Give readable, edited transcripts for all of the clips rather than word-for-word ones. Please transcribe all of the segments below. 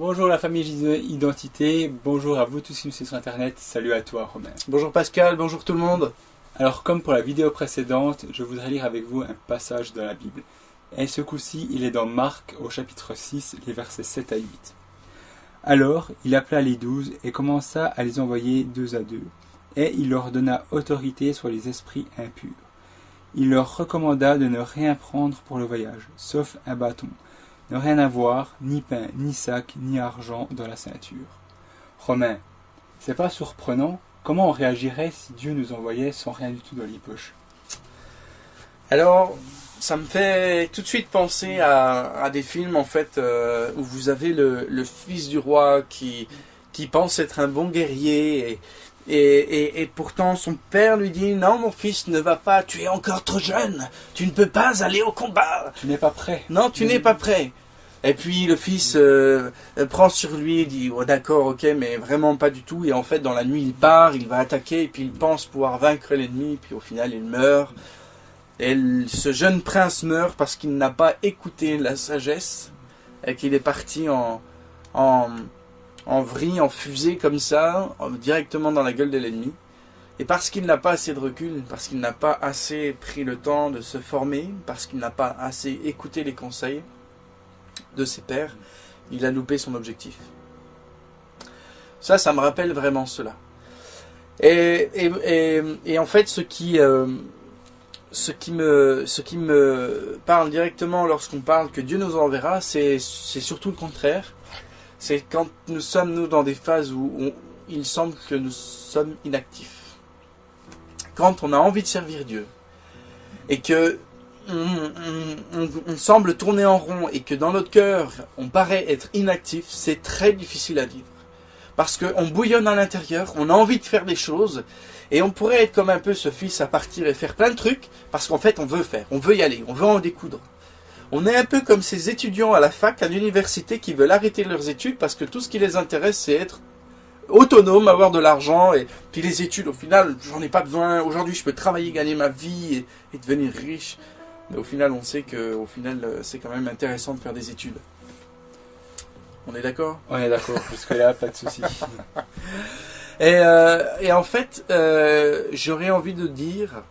Bonjour la famille Identité, bonjour à vous tous qui nous suivez sur internet, salut à toi Romain. Bonjour Pascal, bonjour tout le monde. Alors comme pour la vidéo précédente, je voudrais lire avec vous un passage de la Bible. Et ce coup-ci, il est dans Marc au chapitre 6, les versets 7 à 8. Alors il appela les 12 et commença à les envoyer deux à deux, et il leur donna autorité sur les esprits impurs. Il leur recommanda de ne rien prendre pour le voyage, sauf un bâton, ne rien avoir, ni pain, ni sac, ni argent dans la ceinture. Romain, c'est pas surprenant? Comment on réagirait si Dieu nous envoyait sans rien du tout dans les poches? Alors, ça me fait tout de suite penser à des films en fait où vous avez le fils du roi qui pense être un bon guerrier et pourtant son père lui dit non mon fils ne va pas, tu es encore trop jeune, tu ne peux pas aller au combat. Tu n'es pas prêt. Non, tu n'es pas prêt. Et puis le fils prend sur lui et dit oh, d'accord, ok, mais vraiment pas du tout. Et en fait, dans la nuit, il part, il va attaquer, et puis il pense pouvoir vaincre l'ennemi, puis au final, il meurt. Et ce jeune prince meurt parce qu'il n'a pas écouté la sagesse et qu'il est parti en vrille, en fusée comme ça, directement dans la gueule de l'ennemi. Et parce qu'il n'a pas assez de recul, parce qu'il n'a pas assez pris le temps de se former, parce qu'il n'a pas assez écouté les conseils de ses pairs, il a loupé son objectif. Ça me rappelle vraiment cela. Et en fait, ce qui me parle directement lorsqu'on parle que Dieu nous enverra, c'est surtout le contraire. C'est quand nous sommes dans des phases où il semble que nous sommes inactifs. Quand on a envie de servir Dieu et que on semble tourner en rond et que dans notre cœur on paraît être inactif, c'est très difficile à vivre. Parce qu'on bouillonne à l'intérieur, on a envie de faire des choses et on pourrait être comme un peu ce fils à partir et faire plein de trucs parce qu'en fait on veut faire, on veut y aller, on veut en découdre. On est un peu comme ces étudiants à la fac, à l'université qui veulent arrêter leurs études parce que tout ce qui les intéresse c'est être autonome, avoir de l'argent et puis les études au final j'en ai pas besoin, aujourd'hui je peux travailler, gagner ma vie et devenir riche. Mais au final, on sait que c'est quand même intéressant de faire des études. On est d'accord ? On est d'accord, jusque-là, pas de souci. Et en fait, j'aurais envie de dire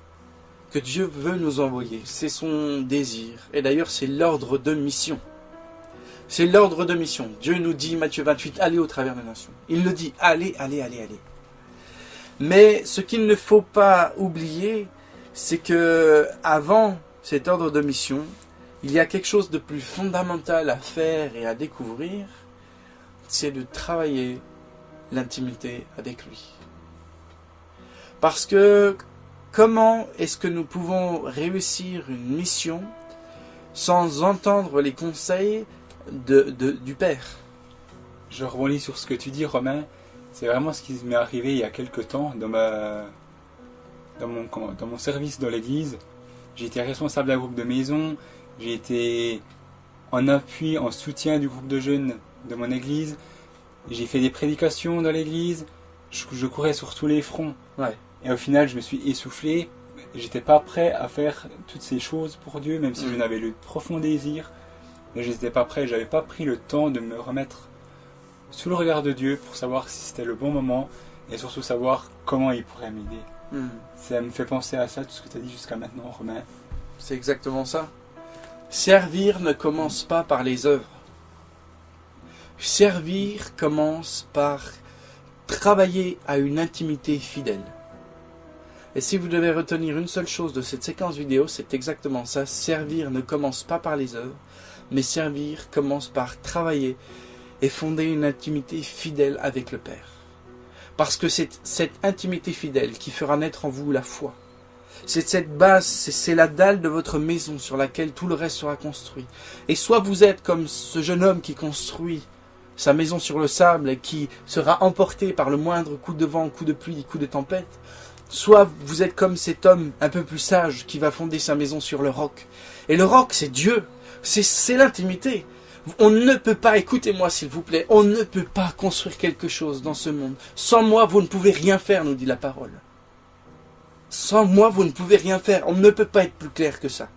que Dieu veut nous envoyer. C'est son désir. Et d'ailleurs, c'est l'ordre de mission. C'est l'ordre de mission. Dieu nous dit, Matthieu 28, allez au travers des nations. Il nous dit, allez, allez, allez, allez. Mais ce qu'il ne faut pas oublier, c'est que avant cet ordre de mission, il y a quelque chose de plus fondamental à faire et à découvrir, c'est de travailler l'intimité avec lui. Parce que comment est-ce que nous pouvons réussir une mission sans entendre les conseils du Père? Je rebondis sur ce que tu dis Romain, c'est vraiment ce qui m'est arrivé il y a quelque temps dans mon service dans l'église. J'ai été responsable d'un groupe de maison, j'ai été en appui, en soutien du groupe de jeunes de mon église, j'ai fait des prédications dans l'église, je courais sur tous les fronts. Ouais. Et au final, je me suis essoufflé, j'étais pas prêt à faire toutes ces choses pour Dieu, même si j'en avais le profond désir, mais je n'étais pas prêt, j'avais pas pris le temps de me remettre sous le regard de Dieu pour savoir si c'était le bon moment et surtout savoir comment il pourrait m'aider. Ça me fait penser à ça, tout ce que tu as dit jusqu'à maintenant, Romain. C'est exactement ça. Servir ne commence pas par les œuvres. Servir commence par travailler à une intimité fidèle. Et si vous devez retenir une seule chose de cette séquence vidéo, c'est exactement ça. Servir ne commence pas par les œuvres, mais servir commence par travailler et fonder une intimité fidèle avec le Père. Parce que c'est cette intimité fidèle qui fera naître en vous la foi. C'est cette base, c'est la dalle de votre maison sur laquelle tout le reste sera construit. Et soit vous êtes comme ce jeune homme qui construit sa maison sur le sable et qui sera emporté par le moindre coup de vent, coup de pluie, coup de tempête, soit vous êtes comme cet homme un peu plus sage qui va fonder sa maison sur le roc. Et le roc, c'est Dieu, c'est l'intimité. On ne peut pas, écoutez-moi s'il vous plaît, on ne peut pas construire quelque chose dans ce monde. Sans moi, vous ne pouvez rien faire, nous dit la parole. Sans moi, vous ne pouvez rien faire. On ne peut pas être plus clair que ça.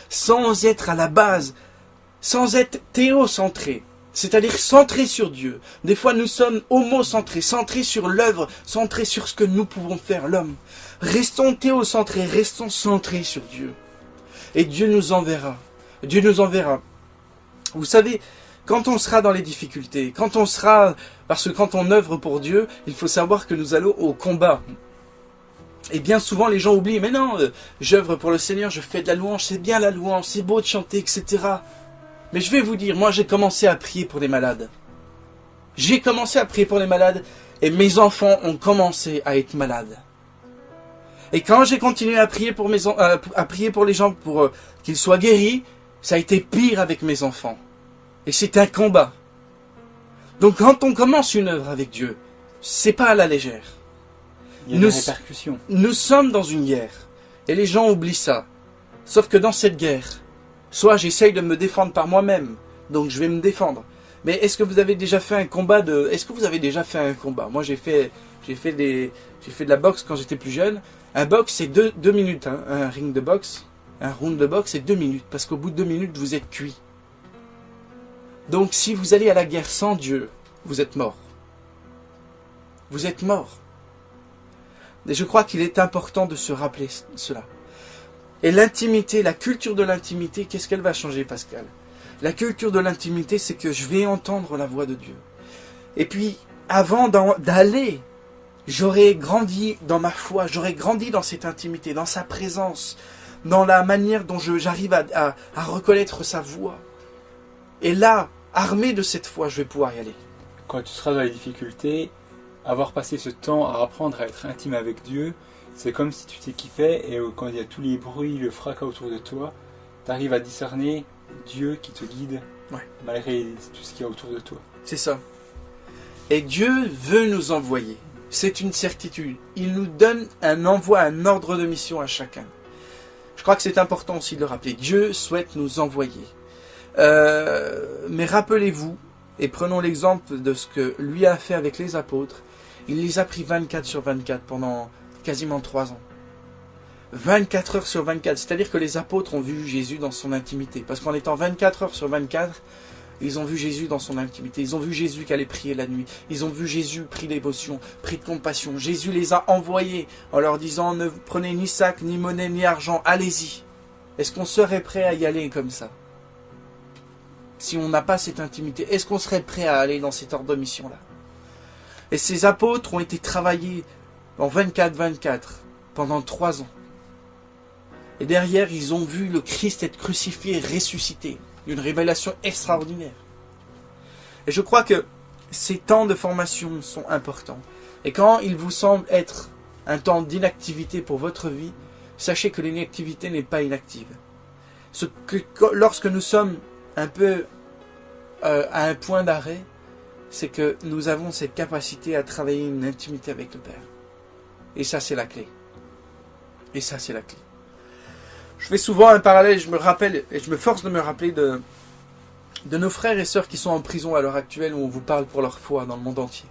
Sans être à la base, sans être théocentré, C'est-à-dire centré sur Dieu. Des fois, nous sommes homocentrés, centrés sur l'œuvre, centrés sur ce que nous pouvons faire, l'homme. Restons théocentrés, restons centrés sur Dieu. Et Dieu nous enverra. Dieu nous enverra. Vous savez, quand on sera dans les difficultés, parce que quand on œuvre pour Dieu, il faut savoir que nous allons au combat. Et bien souvent, les gens oublient, mais non, j'œuvre pour le Seigneur, je fais de la louange, c'est bien la louange, c'est beau de chanter, etc. Mais je vais vous dire, moi j'ai commencé à prier pour les malades. J'ai commencé à prier pour les malades et mes enfants ont commencé à être malades. Et quand j'ai continué à prier pour les gens pour qu'ils soient guéris, ça a été pire avec mes enfants. Et c'est un combat. Donc quand on commence une œuvre avec Dieu, c'est pas à la légère. Il y a des répercussions. Nous sommes dans une guerre. Et les gens oublient ça. Sauf que dans cette guerre, soit j'essaye de me défendre par moi-même, donc je vais me défendre. Mais est-ce que vous avez déjà fait un combat Moi j'ai fait de la boxe quand j'étais plus jeune. Un boxe c'est 2 minutes. Hein. Un ring de boxe, un round de boxe c'est 2 minutes. Parce qu'au bout de 2 minutes, vous êtes cuit. Donc si vous allez à la guerre sans Dieu, vous êtes mort. Vous êtes mort. Et je crois qu'il est important de se rappeler cela. Et l'intimité, la culture de l'intimité, qu'est-ce qu'elle va changer, Pascal? La culture de l'intimité, c'est que je vais entendre la voix de Dieu. Et puis, avant d'aller, j'aurais grandi dans ma foi, j'aurais grandi dans cette intimité, dans sa présence, dans la manière dont j'arrive à reconnaître sa voix. Et là, armé de cette foi, je vais pouvoir y aller. Quand tu seras dans les difficultés, avoir passé ce temps à apprendre à être intime avec Dieu, c'est comme si tu t'équipais et quand il y a tous les bruits, le fracas autour de toi, tu arrives à discerner Dieu qui te guide, malgré tout ce qu'il y a autour de toi. C'est ça. Et Dieu veut nous envoyer. C'est une certitude. Il nous donne un envoi, un ordre de mission à chacun. Je crois que c'est important aussi de le rappeler. Dieu souhaite nous envoyer. Mais rappelez-vous, et prenons l'exemple de ce que lui a fait avec les apôtres, il les a pris 24 sur 24 pendant quasiment 3 ans. 24 heures sur 24, c'est-à-dire que les apôtres ont vu Jésus dans son intimité. Parce qu'en étant 24 heures sur 24, ils ont vu Jésus dans son intimité. Ils ont vu Jésus qui allait prier la nuit. Ils ont vu Jésus pris d'émotion, pris de compassion. Jésus les a envoyés en leur disant « Ne prenez ni sac, ni monnaie, ni argent, allez-y ». Est-ce qu'on serait prêt à y aller comme ça? Si on n'a pas cette intimité, est-ce qu'on serait prêt à aller dans cet ordre de mission-là? Et ces apôtres ont été travaillés en 24-24 pendant 3 ans. Et derrière, ils ont vu le Christ être crucifié et ressuscité. Une révélation extraordinaire. Et je crois que ces temps de formation sont importants. Et quand il vous semble être un temps d'inactivité pour votre vie, sachez que l'inactivité n'est pas inactive. Lorsque nous sommes un peu à un point d'arrêt, c'est que nous avons cette capacité à travailler une intimité avec le Père. Et ça, c'est la clé. Et ça, c'est la clé. Je fais souvent un parallèle, je me rappelle, et je me force de me rappeler de nos frères et sœurs qui sont en prison à l'heure actuelle, où on vous parle pour leur foi dans le monde entier.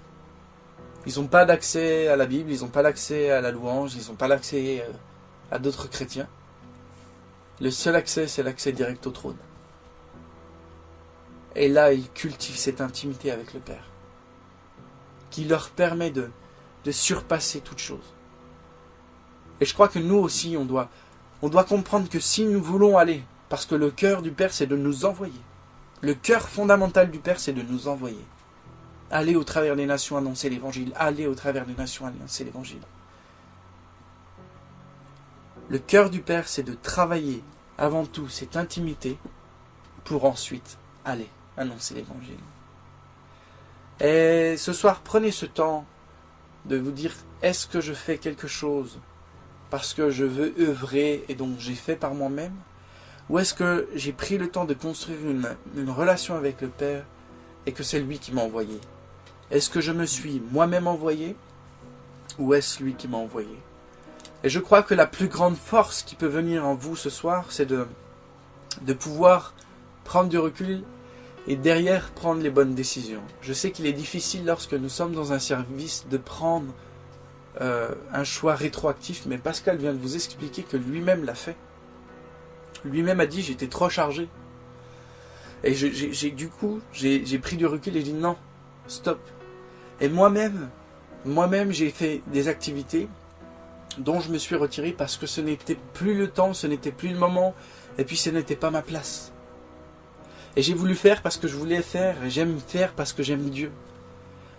Ils n'ont pas d'accès à la Bible, ils n'ont pas d'accès à la louange, ils n'ont pas d'accès à d'autres chrétiens. Le seul accès, c'est l'accès direct au trône. Et là, ils cultivent cette intimité avec le Père, qui leur permet de surpasser toute chose. Et je crois que nous aussi, on doit comprendre que si nous voulons aller, parce que le cœur du Père, c'est de nous envoyer. Le cœur fondamental du Père, c'est de nous envoyer. Aller au travers des nations annoncer l'Évangile. Aller au travers des nations annoncer l'Évangile. Le cœur du Père, c'est de travailler avant tout cette intimité pour ensuite aller annoncer l'Évangile. Et ce soir, prenez ce temps de vous dire, est-ce que je fais quelque chose parce que je veux œuvrer et donc j'ai fait par moi-même? Ou est-ce que j'ai pris le temps de construire une relation avec le Père et que c'est lui qui m'a envoyé? Est-ce que je me suis moi-même envoyé ou est-ce lui qui m'a envoyé? Et je crois que la plus grande force qui peut venir en vous ce soir, c'est de pouvoir prendre du recul et derrière prendre les bonnes décisions. Je sais qu'il est difficile lorsque nous sommes dans un service de prendre un choix rétroactif, mais Pascal vient de vous expliquer que lui-même l'a fait. Lui-même a dit « j'étais trop chargé ». Et du coup, j'ai pris du recul et j'ai dit non, stop. Et moi-même, j'ai fait des activités dont je me suis retiré parce que ce n'était plus le temps, ce n'était plus le moment, et puis ce n'était pas ma place. Et j'ai voulu faire parce que je voulais faire, et j'aime faire parce que j'aime Dieu.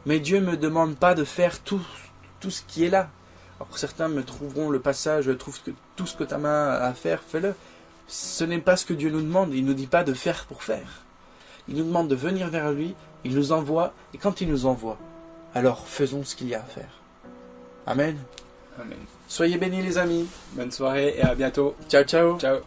Mais Dieu ne me demande pas de faire tout ce qui est là. Alors certains me trouveront le passage, trouve que tout ce que ta main a à faire, fais-le. Ce n'est pas ce que Dieu nous demande, il ne nous dit pas de faire pour faire. Il nous demande de venir vers lui, il nous envoie, et quand il nous envoie, alors faisons ce qu'il y a à faire. Amen. Amen. Soyez bénis les amis. Bonne soirée et à bientôt. Ciao, ciao. Ciao.